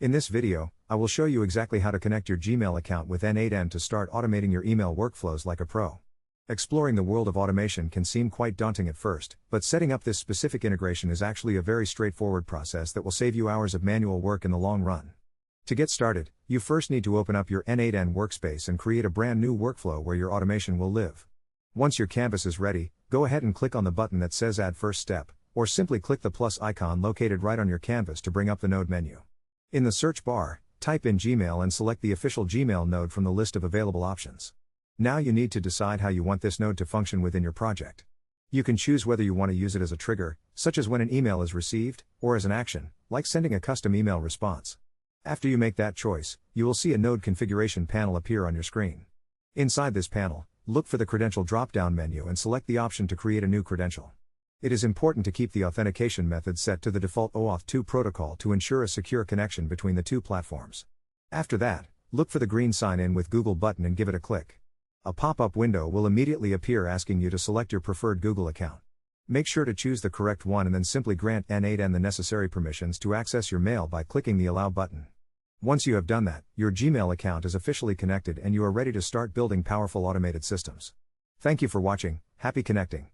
In this video, I will show you exactly how to connect your Gmail account with N8n to start automating your email workflows like a pro. Exploring the world of automation can seem quite daunting at first, but setting up this specific integration is actually a very straightforward process that will save you hours of manual work in the long run. To get started, you first need to open up your N8n workspace and create a brand new workflow where your automation will live. Once your canvas is ready, go ahead and click on the button that says Add First Step, or simply click the plus icon located right on your canvas to bring up the node menu. In the search bar, type in Gmail and select the official Gmail node from the list of available options. Now you need to decide how you want this node to function within your project. You can choose whether you want to use it as a trigger, such as when an email is received, or as an action, like sending a custom email response. After you make that choice, you will see a node configuration panel appear on your screen. Inside this panel, look for the credential drop-down menu and select the option to create a new credential. It is important to keep the authentication method set to the default OAuth 2 protocol to ensure a secure connection between the two platforms. After that, look for the green Sign In with Google button and give it a click. A pop-up window will immediately appear asking you to select your preferred Google account. Make sure to choose the correct one and then simply grant N8n the necessary permissions to access your mail by clicking the Allow button. Once you have done that, your Gmail account is officially connected and you are ready to start building powerful automated systems. Thank you for watching. Happy connecting.